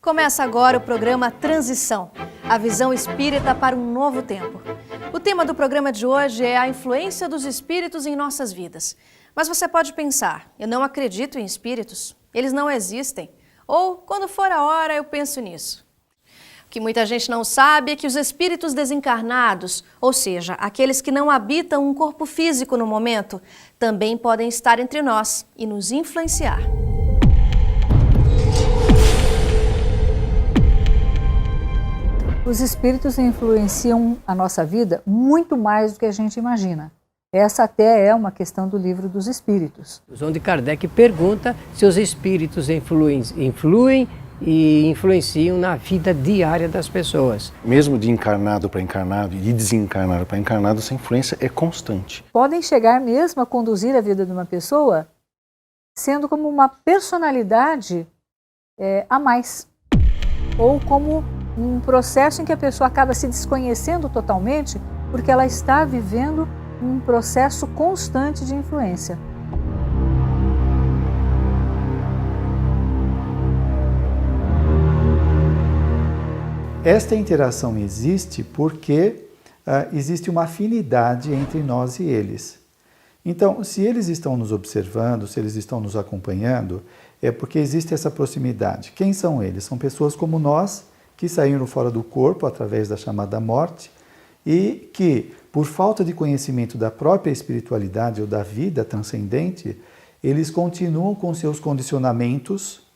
Começa agora o programa Transição, a visão espírita para um novo tempo. O tema do programa de hoje é a influência dos espíritos em nossas vidas. Mas você pode pensar, eu não acredito em espíritos, eles não existem. Ou, quando for a hora, eu penso nisso. O que muita gente não sabe é que os espíritos desencarnados, ou seja, aqueles que não habitam um corpo físico no momento, também podem estar entre nós e nos influenciar. Os espíritos influenciam a nossa vida muito mais do que a gente imagina. Essa até é uma questão do Livro dos Espíritos. Onde Kardec pergunta se os espíritos influem e influenciam na vida diária das pessoas. Mesmo de encarnado para encarnado e de desencarnado para encarnado, essa influência é constante. Podem chegar mesmo a conduzir a vida de uma pessoa sendo como uma personalidade a mais. Ou como um processo em que a pessoa acaba se desconhecendo totalmente porque ela está vivendo um processo constante de influência. Esta interação existe porque existe uma afinidade entre nós e eles. Então, se eles estão nos observando, se eles estão nos acompanhando, é porque existe essa proximidade. Quem são eles? São pessoas como nós, que saíram fora do corpo através da chamada morte e que, por falta de conhecimento da própria espiritualidade ou da vida transcendente, eles continuam com seus condicionamentos,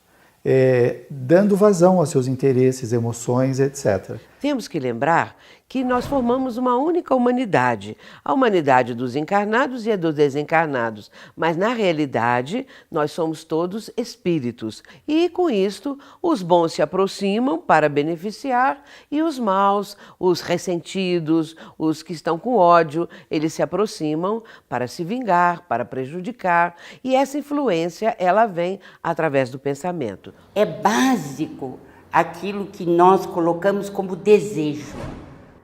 dando vazão aos seus interesses, emoções, etc. Temos que lembrar que nós formamos uma única humanidade, a humanidade dos encarnados e a dos desencarnados, mas na realidade nós somos todos espíritos e com isto os bons se aproximam para beneficiar e os maus, os ressentidos, os que estão com ódio, eles se aproximam para se vingar, para prejudicar e essa influência ela vem através do pensamento. É básico aquilo que nós colocamos como desejo,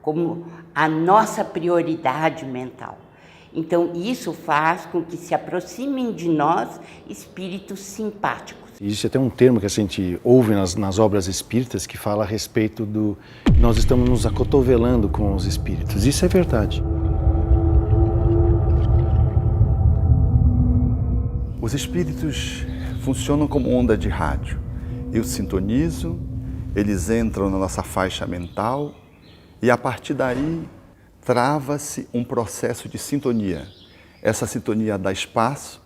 como a nossa prioridade mental. Então, isso faz com que se aproximem de nós espíritos simpáticos. Existe até um termo que a gente ouve nas obras espíritas que fala a respeito do... Nós estamos nos acotovelando com os espíritos. Isso é verdade. Os espíritos funcionam como onda de rádio. Eu sintonizo, eles entram na nossa faixa mental e a partir daí trava-se um processo de sintonia. Essa sintonia dá espaço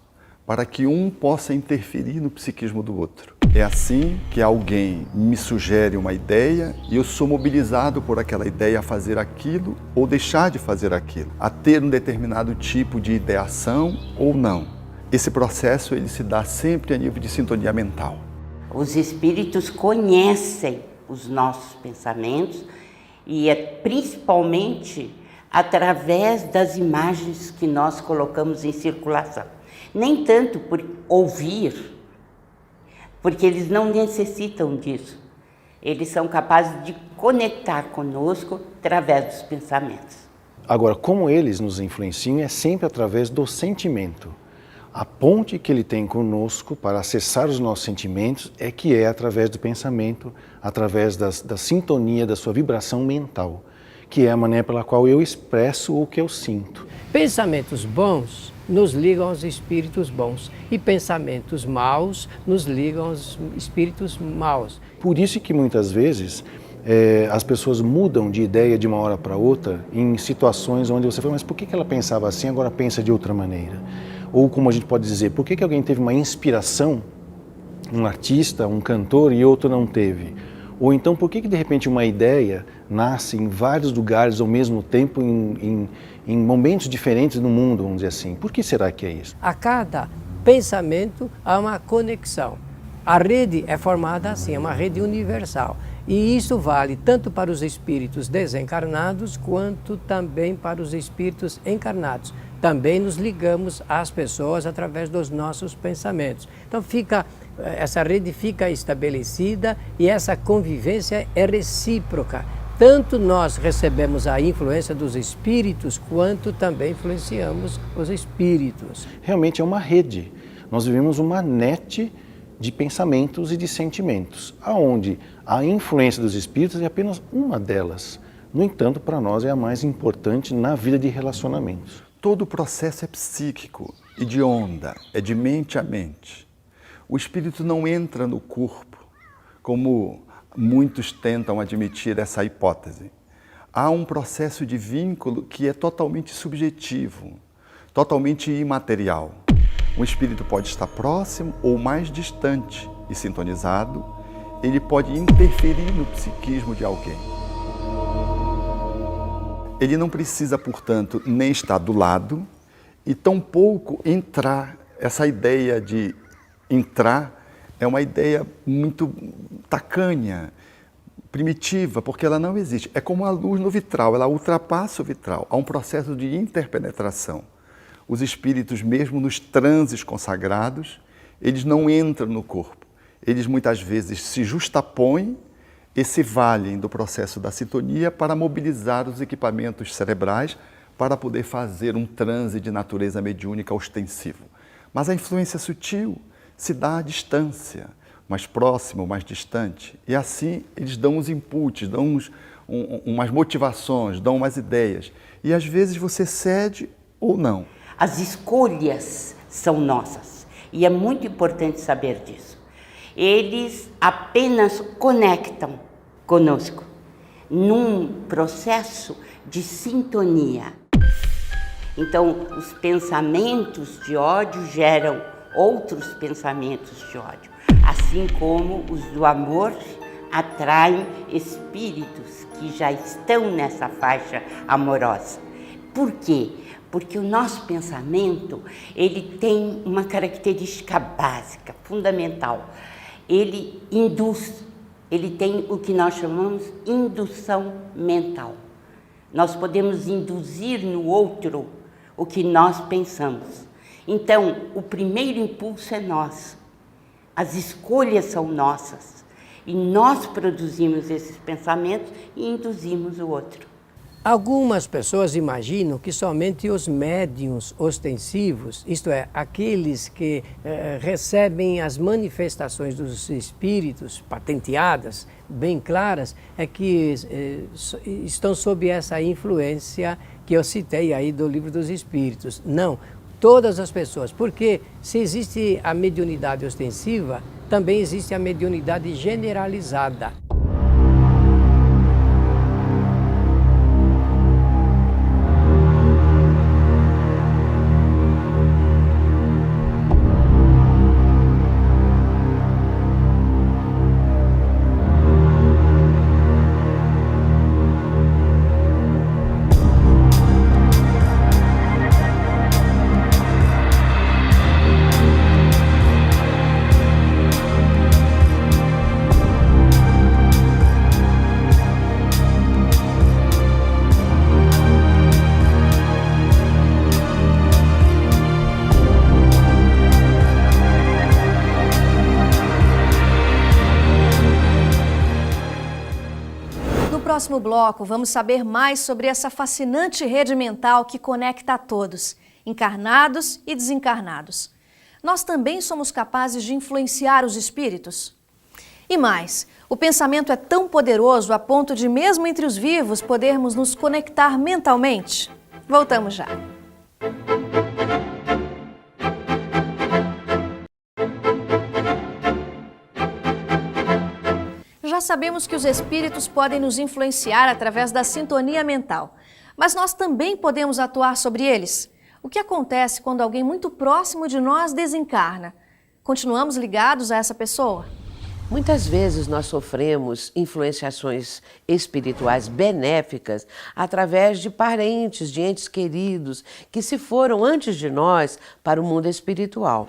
para que um possa interferir no psiquismo do outro. É assim que alguém me sugere uma ideia e eu sou mobilizado por aquela ideia a fazer aquilo ou deixar de fazer aquilo, a ter um determinado tipo de ideação ou não. Esse processo ele se dá sempre a nível de sintonia mental. Os espíritos conhecem os nossos pensamentos e é principalmente através das imagens que nós colocamos em circulação. Nem tanto por ouvir, porque eles não necessitam disso. Eles são capazes de conectar conosco através dos pensamentos. Agora, como eles nos influenciam é sempre através do sentimento. A ponte que ele tem conosco para acessar os nossos sentimentos é que é através do pensamento, através da sintonia, da sua vibração mental, que é a maneira pela qual eu expresso o que eu sinto. Pensamentos bons nos ligam aos espíritos bons e pensamentos maus nos ligam aos espíritos maus. Por isso que muitas vezes as pessoas mudam de ideia de uma hora para outra em situações onde você fala, mas por que ela pensava assim, agora pensa de outra maneira? Ou como a gente pode dizer, por que alguém teve uma inspiração, um artista, um cantor e outro não teve? Ou então por que de repente uma ideia nasce em vários lugares ao mesmo tempo, em momentos diferentes no mundo, vamos dizer assim? Por que será que é isso? A cada pensamento há uma conexão. A rede é formada assim, é uma rede universal. E isso vale tanto para os espíritos desencarnados quanto também para os espíritos encarnados. Também nos ligamos às pessoas através dos nossos pensamentos. Então essa rede fica estabelecida e essa convivência é recíproca. tanto nós recebemos a influência dos espíritos, quanto também influenciamos os espíritos. Realmente é uma rede. Nós vivemos uma net de pensamentos e de sentimentos, aonde a influência dos espíritos é apenas uma delas. No entanto, para nós é a mais importante na vida de relacionamentos. Todo o processo é psíquico e de onda, é de mente a mente. O espírito não entra no corpo, como muitos tentam admitir essa hipótese. Há um processo de vínculo que é totalmente subjetivo, totalmente imaterial. Um espírito pode estar próximo ou mais distante e sintonizado, ele pode interferir no psiquismo de alguém. Ele não precisa, portanto, nem estar do lado e tampouco entrar. Essa ideia de entrar é uma ideia muito tacanha, primitiva, porque ela não existe. É como a luz no vitral, ela ultrapassa o vitral. Há um processo de interpenetração. Os espíritos, mesmo nos transes consagrados, eles não entram no corpo. Eles muitas vezes se justapõem e se valem do processo da sintonia para mobilizar os equipamentos cerebrais para poder fazer um transe de natureza mediúnica ostensivo. Mas a influência sutil se dá à distância, mais próximo, mais distante. E assim eles dão uns inputs, dão umas motivações, dão umas ideias. E às vezes você cede ou não. As escolhas são nossas e é muito importante saber disso. Eles apenas conectam conosco num processo de sintonia. Então, os pensamentos de ódio geram outros pensamentos de ódio, assim como os do amor atraem espíritos que já estão nessa faixa amorosa. Por quê? Porque o nosso pensamento, ele tem uma característica básica, fundamental. Ele induz, ele tem o que nós chamamos de indução mental. Nós podemos induzir no outro o que nós pensamos. Então, o primeiro impulso é nosso. As escolhas são nossas. E nós produzimos esses pensamentos e induzimos o outro. Algumas pessoas imaginam que somente os médiuns ostensivos, isto é, aqueles que recebem as manifestações dos espíritos patenteadas, bem claras, é que estão sob essa influência que eu citei aí do Livro dos Espíritos. Não, todas as pessoas, porque se existe a mediunidade ostensiva, também existe a mediunidade generalizada. No próximo bloco, vamos saber mais sobre essa fascinante rede mental que conecta a todos, encarnados e desencarnados. Nós também somos capazes de influenciar os espíritos? E mais, o pensamento é tão poderoso a ponto de, mesmo entre os vivos, podermos nos conectar mentalmente? Voltamos já. Já sabemos que os espíritos podem nos influenciar através da sintonia mental, mas nós também podemos atuar sobre eles. O que acontece quando alguém muito próximo de nós desencarna? Continuamos ligados a essa pessoa? Muitas vezes nós sofremos influenciações espirituais benéficas através de parentes, de entes queridos que se foram antes de nós para o mundo espiritual.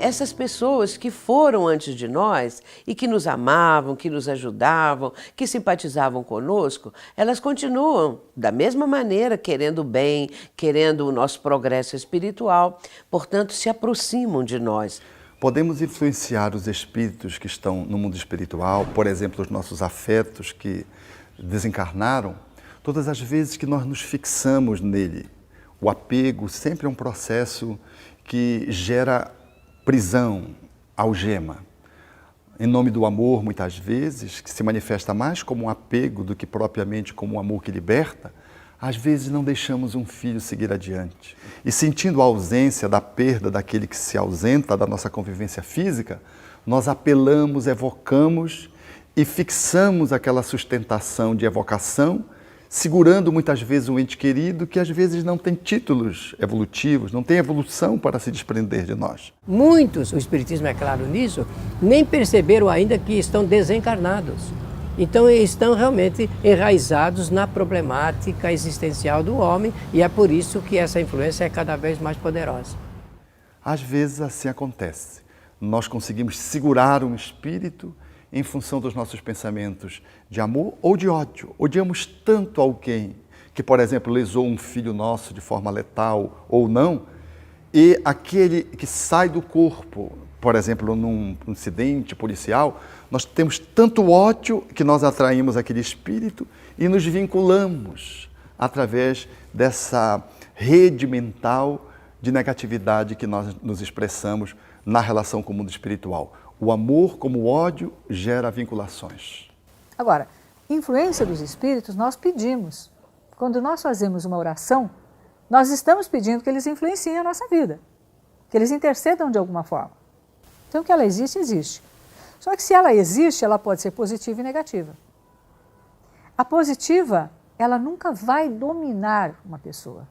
essas pessoas que foram antes de nós e que nos amavam, que nos ajudavam, que simpatizavam conosco, elas continuam da mesma maneira, querendo o bem, querendo o nosso progresso espiritual, portanto se aproximam de nós. Podemos influenciar os espíritos que estão no mundo espiritual, por exemplo, os nossos afetos que desencarnaram, todas as vezes que nós nos fixamos nele. O apego sempre é um processo que gera prisão, algema. Em nome do amor, muitas vezes, que se manifesta mais como um apego do que propriamente como um amor que liberta, às vezes não deixamos um filho seguir adiante. E sentindo a ausência da perda daquele que se ausenta da nossa convivência física, nós apelamos, evocamos e fixamos aquela sustentação de evocação, segurando muitas vezes um ente querido que às vezes não tem títulos evolutivos, não tem evolução para se desprender de nós. Muitos, o Espiritismo é claro nisso, nem perceberam ainda que estão desencarnados. Então estão realmente enraizados na problemática existencial do homem e é por isso que essa influência é cada vez mais poderosa. Às vezes assim acontece. Nós conseguimos segurar um espírito em função dos nossos pensamentos de amor ou de ódio. Odiamos tanto alguém que, por exemplo, lesou um filho nosso de forma letal ou não, e aquele que sai do corpo, por exemplo, num incidente policial, nós temos tanto ódio que nós atraímos aquele espírito e nos vinculamos através dessa rede mental de negatividade que nós nos expressamos na relação com o mundo espiritual. O amor, como o ódio, gera vinculações. Agora, influência dos espíritos nós pedimos. Quando nós fazemos uma oração, nós estamos pedindo que eles influenciem a nossa vida, que eles intercedam de alguma forma. Então, que ela existe, existe. Só que se ela existe, ela pode ser positiva e negativa. A positiva, ela nunca vai dominar uma pessoa.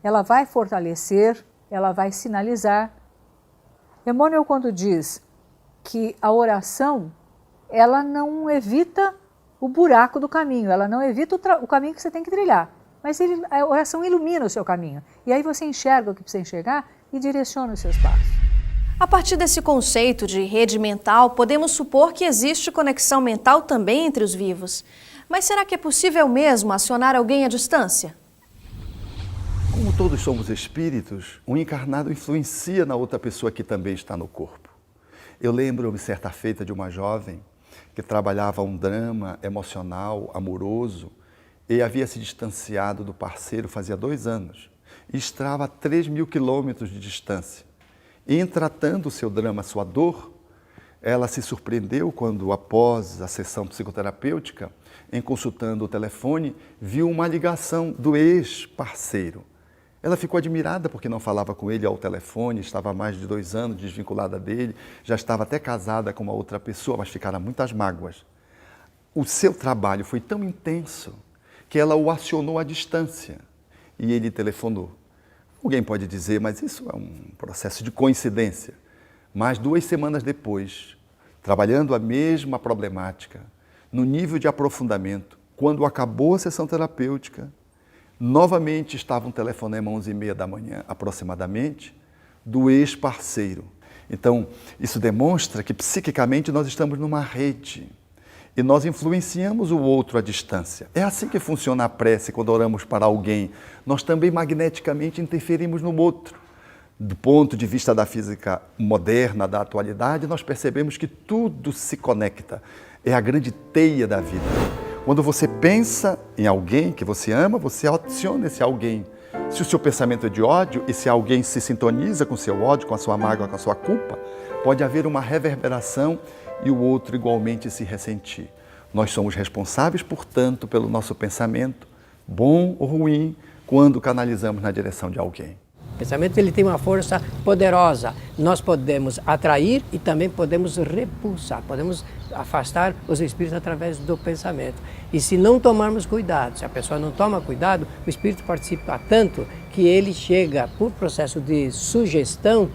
Ela vai fortalecer, ela vai sinalizar. Emmanuel, quando diz que a oração, ela não evita o buraco do caminho, ela não evita o caminho que você tem que trilhar, mas a oração ilumina o seu caminho. E aí você enxerga o que precisa enxergar e direciona os seus passos. A partir desse conceito de rede mental, podemos supor que existe conexão mental também entre os vivos. Mas será que é possível mesmo acionar alguém à distância? Como todos somos espíritos, um encarnado influencia na outra pessoa que também está no corpo. Eu lembro-me certa feita de uma jovem que trabalhava um drama emocional, amoroso, e havia se distanciado do parceiro fazia 2 anos e estava a 3.000 quilômetros de distância. E em tratando o seu drama, sua dor, ela se surpreendeu quando, após a sessão psicoterapêutica, em consultando o telefone, viu uma ligação do ex-parceiro. Ela ficou admirada porque não falava com ele ao telefone, estava há mais de 2 anos desvinculada dele, já estava até casada com uma outra pessoa, mas ficaram muitas mágoas. O seu trabalho foi tão intenso que ela o acionou à distância e ele telefonou. Alguém pode dizer, mas isso é um processo de coincidência. Mas 2 semanas depois, trabalhando a mesma problemática, no nível de aprofundamento, quando acabou a sessão terapêutica, novamente estava um telefonema às 11h30 da manhã, aproximadamente, do ex-parceiro. Então, isso demonstra que psiquicamente nós estamos numa rede e nós influenciamos o outro à distância. É assim que funciona a prece quando oramos para alguém. Nós também magneticamente interferimos no outro. Do ponto de vista da física moderna, da atualidade, nós percebemos que tudo se conecta. É a grande teia da vida. Quando você pensa em alguém que você ama, você aciona esse alguém. Se o seu pensamento é de ódio e se alguém se sintoniza com o seu ódio, com a sua mágoa, com a sua culpa, pode haver uma reverberação e o outro igualmente se ressentir. Nós somos responsáveis, portanto, pelo nosso pensamento, bom ou ruim, quando canalizamos na direção de alguém. O pensamento ele tem uma força poderosa. Nós podemos atrair e também podemos repulsar, podemos afastar os espíritos através do pensamento. E se não tomarmos cuidado, se a pessoa não toma cuidado, o espírito participa tanto que ele chega, por processo de sugestão,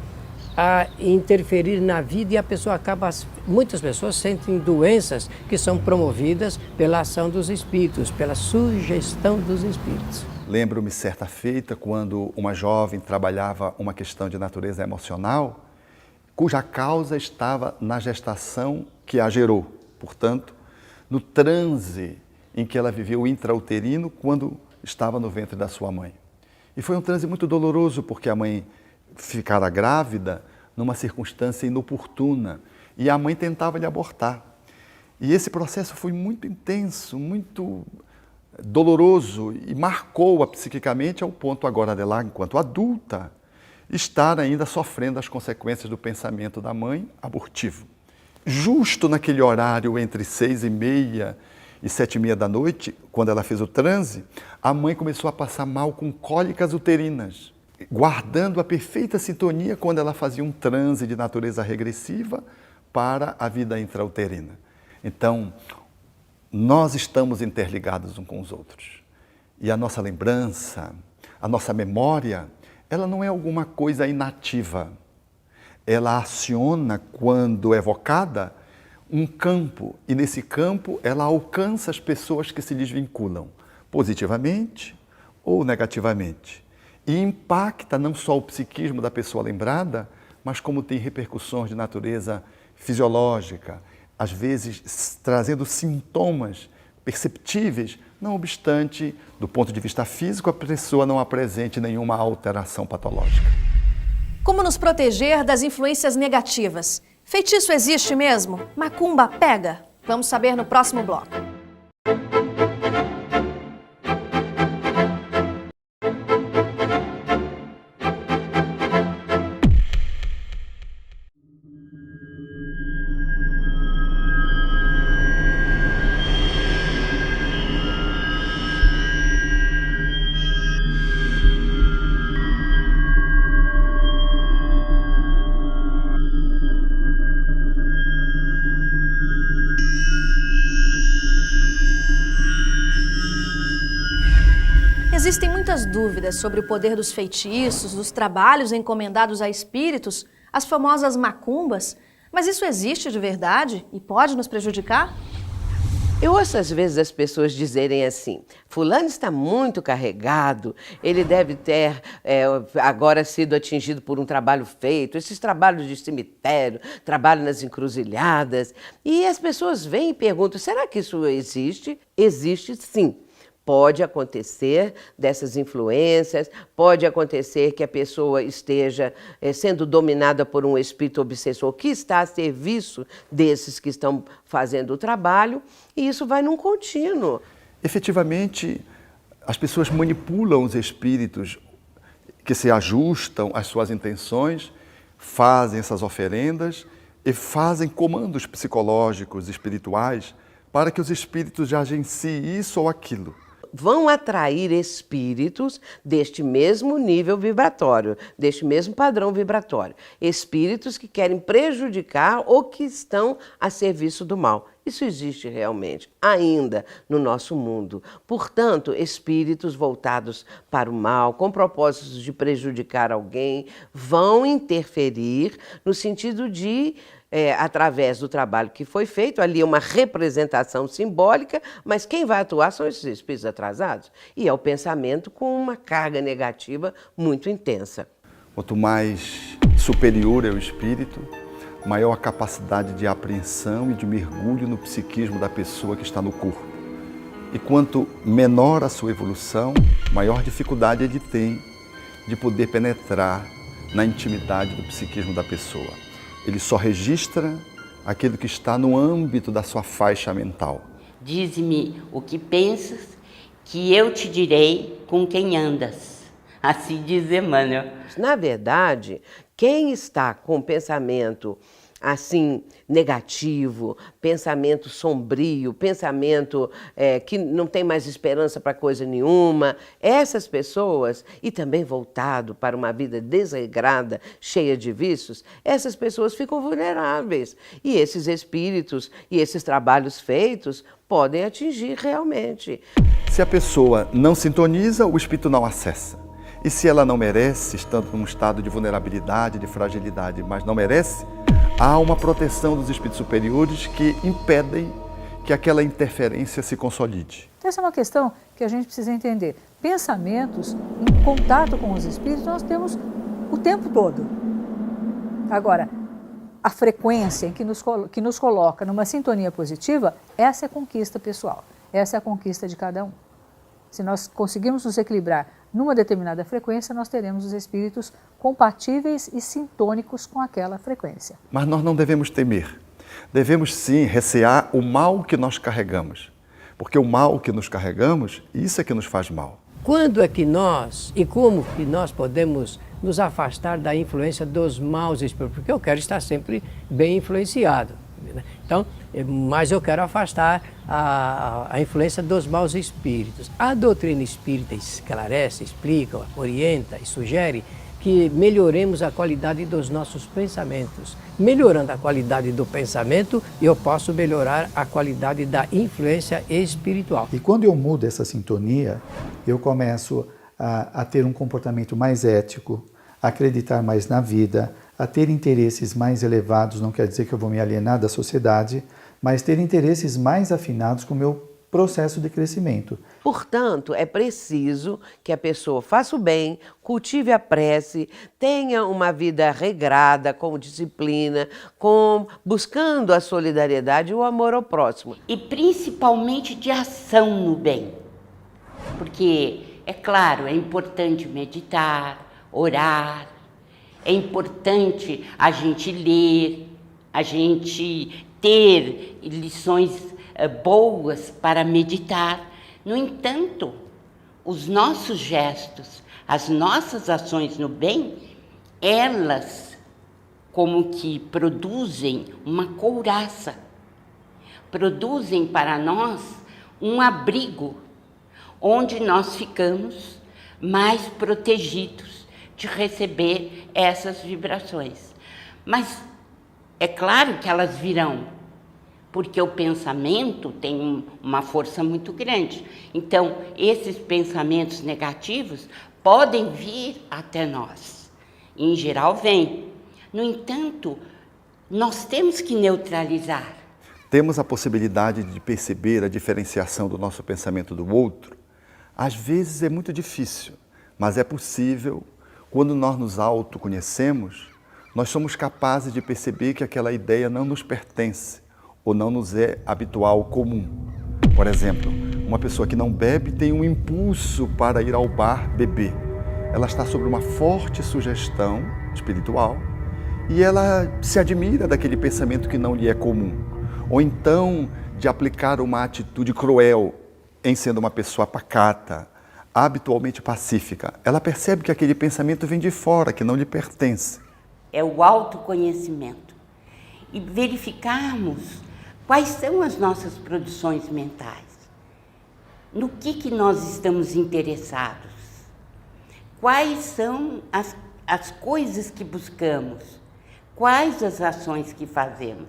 a interferir na vida e a pessoa acaba, muitas pessoas sentem doenças que são promovidas pela ação dos espíritos, pela sugestão dos espíritos. Lembro-me certa feita quando uma jovem trabalhava uma questão de natureza emocional, cuja causa estava na gestação que a gerou, portanto, no transe em que ela viveu intrauterino quando estava no ventre da sua mãe. E foi um transe muito doloroso, porque a mãe ficara grávida numa circunstância inoportuna e a mãe tentava lhe abortar. E esse processo foi muito intenso, muito doloroso e marcou-a psiquicamente ao ponto agora dela, enquanto adulta, estar ainda sofrendo as consequências do pensamento da mãe abortivo. Justo naquele horário entre 6h30 e 7h30 da noite, quando ela fez o transe, a mãe começou a passar mal com cólicas uterinas, guardando a perfeita sintonia quando ela fazia um transe de natureza regressiva para a vida intrauterina. Então, nós estamos interligados uns com os outros. E a nossa lembrança, a nossa memória, ela não é alguma coisa inativa. Ela aciona, quando evocada, um campo, e nesse campo ela alcança as pessoas que se desvinculam, positivamente ou negativamente. E impacta não só o psiquismo da pessoa lembrada, mas como tem repercussões de natureza fisiológica, às vezes trazendo sintomas perceptíveis, não obstante, do ponto de vista físico, a pessoa não apresente nenhuma alteração patológica. Como nos proteger das influências negativas? Feitiço existe mesmo? Macumba pega? Vamos saber no próximo bloco. Existem muitas dúvidas sobre o poder dos feitiços, dos trabalhos encomendados a espíritos, as famosas macumbas, mas isso existe de verdade e pode nos prejudicar? Eu ouço às vezes as pessoas dizerem assim: fulano está muito carregado, ele deve ter agora sido atingido por um trabalho feito, esses trabalhos de cemitério, trabalho nas encruzilhadas. E as pessoas vêm e perguntam: será que isso existe? Existe sim. Pode acontecer dessas influências, pode acontecer que a pessoa esteja sendo dominada por um espírito obsessor que está a serviço desses que estão fazendo o trabalho, e isso vai num contínuo. Efetivamente, as pessoas manipulam os espíritos que se ajustam às suas intenções, fazem essas oferendas e fazem comandos psicológicos, espirituais, para que os espíritos agenciem isso ou aquilo. Vão atrair espíritos deste mesmo nível vibratório, deste mesmo padrão vibratório. Espíritos que querem prejudicar ou que estão a serviço do mal. Isso existe realmente, ainda no nosso mundo. Portanto, espíritos voltados para o mal, com propósitos de prejudicar alguém, vão interferir no sentido de através do trabalho que foi feito, ali é uma representação simbólica, mas quem vai atuar são esses espíritos atrasados. E é o pensamento com uma carga negativa muito intensa. Quanto mais superior é o espírito, maior a capacidade de apreensão e de mergulho no psiquismo da pessoa que está no corpo. E quanto menor a sua evolução, maior dificuldade ele tem de poder penetrar na intimidade do psiquismo da pessoa. Ele só registra aquilo que está no âmbito da sua faixa mental. Dize-me o que pensas, que eu te direi com quem andas. Assim diz Emmanuel. Na verdade, quem está com pensamento assim negativo, pensamento sombrio, pensamento que não tem mais esperança para coisa nenhuma, essas pessoas, e também voltado para uma vida desregrada, cheia de vícios, essas pessoas ficam vulneráveis. E esses espíritos e esses trabalhos feitos podem atingir realmente. Se a pessoa não sintoniza, o espírito não acessa. E se ela não merece, estando num estado de vulnerabilidade, de fragilidade, mas não merece, há uma proteção dos espíritos superiores que impedem que aquela interferência se consolide. Essa é uma questão que a gente precisa entender. Pensamentos em contato com os espíritos nós temos o tempo todo. Agora, a frequência que nos coloca numa sintonia positiva, essa é a conquista pessoal, essa é a conquista de cada um. Se nós conseguirmos nos equilibrar numa determinada frequência, nós teremos os espíritos compatíveis e sintônicos com aquela frequência. Mas nós não devemos temer. Devemos sim recear o mal que nós carregamos. Porque o mal que nos carregamos, isso é que nos faz mal. Quando é que nós e como que nós podemos nos afastar da influência dos maus espíritos? Porque eu quero estar sempre bem influenciado. Então, mas eu quero afastar a influência dos maus espíritos. A doutrina espírita esclarece, explica, orienta e sugere que melhoremos a qualidade dos nossos pensamentos. Melhorando a qualidade do pensamento, eu posso melhorar a qualidade da influência espiritual. E quando eu mudo essa sintonia, eu começo a ter um comportamento mais ético, a acreditar mais na vida, a ter interesses mais elevados, não quer dizer que eu vou me alienar da sociedade, mas ter interesses mais afinados com o meu processo de crescimento. Portanto, é preciso que a pessoa faça o bem, cultive a prece, tenha uma vida regrada, com disciplina, buscando a solidariedade e o amor ao próximo. E principalmente de ação no bem. Porque, é claro, é importante meditar, orar, é importante a gente ler, a gente ter lições boas para meditar. No entanto, os nossos gestos, as nossas ações no bem, elas como que produzem uma couraça, produzem para nós um abrigo, onde nós ficamos mais protegidos de receber essas vibrações. Mas é claro que elas virão, porque o pensamento tem uma força muito grande. Então, esses pensamentos negativos podem vir até nós. Em geral, vêm. No entanto, nós temos que neutralizar. Temos a possibilidade de perceber a diferenciação do nosso pensamento do outro. Às vezes é muito difícil, mas é possível. Quando nós nos autoconhecemos, nós somos capazes de perceber que aquela ideia não nos pertence ou não nos é habitual, comum. Por exemplo, uma pessoa que não bebe tem um impulso para ir ao bar beber. Ela está sob uma forte sugestão espiritual e ela se admira daquele pensamento que não lhe é comum. Ou então de aplicar uma atitude cruel em sendo uma pessoa pacata, habitualmente pacífica. Ela percebe que aquele pensamento vem de fora, que não lhe pertence. É o autoconhecimento. E verificarmos quais são as nossas produções mentais. No que nós estamos interessados. Quais são as coisas que buscamos. Quais as ações que fazemos.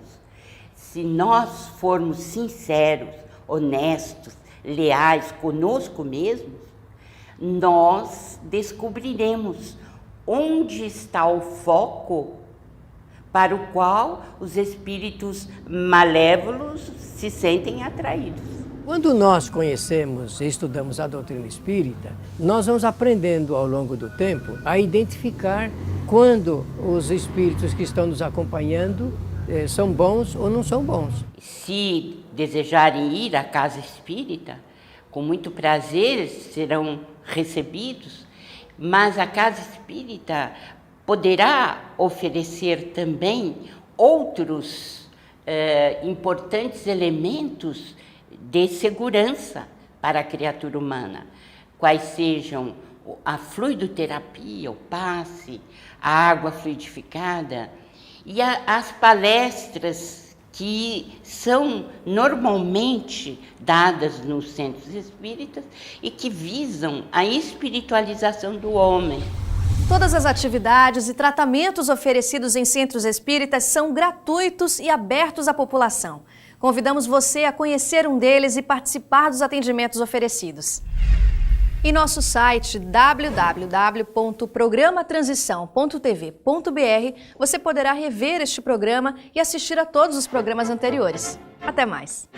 Se nós formos sinceros, honestos, leais conosco mesmos, nós descobriremos onde está o foco para o qual os espíritos malévolos se sentem atraídos. Quando nós conhecemos e estudamos a doutrina espírita, nós vamos aprendendo ao longo do tempo a identificar quando os espíritos que estão nos acompanhando são bons ou não são bons. Se desejarem ir à casa espírita, com muito prazer serão recebidos, mas a casa espírita poderá oferecer também outros importantes elementos de segurança para a criatura humana, quais sejam a fluidoterapia, o passe, a água fluidificada e as palestras que são normalmente dadas nos centros espíritas e que visam a espiritualização do homem. Todas as atividades e tratamentos oferecidos em centros espíritas são gratuitos e abertos à população. Convidamos você a conhecer um deles e participar dos atendimentos oferecidos. Em nosso site www.programatransição.tv.br você poderá rever este programa e assistir a todos os programas anteriores. Até mais!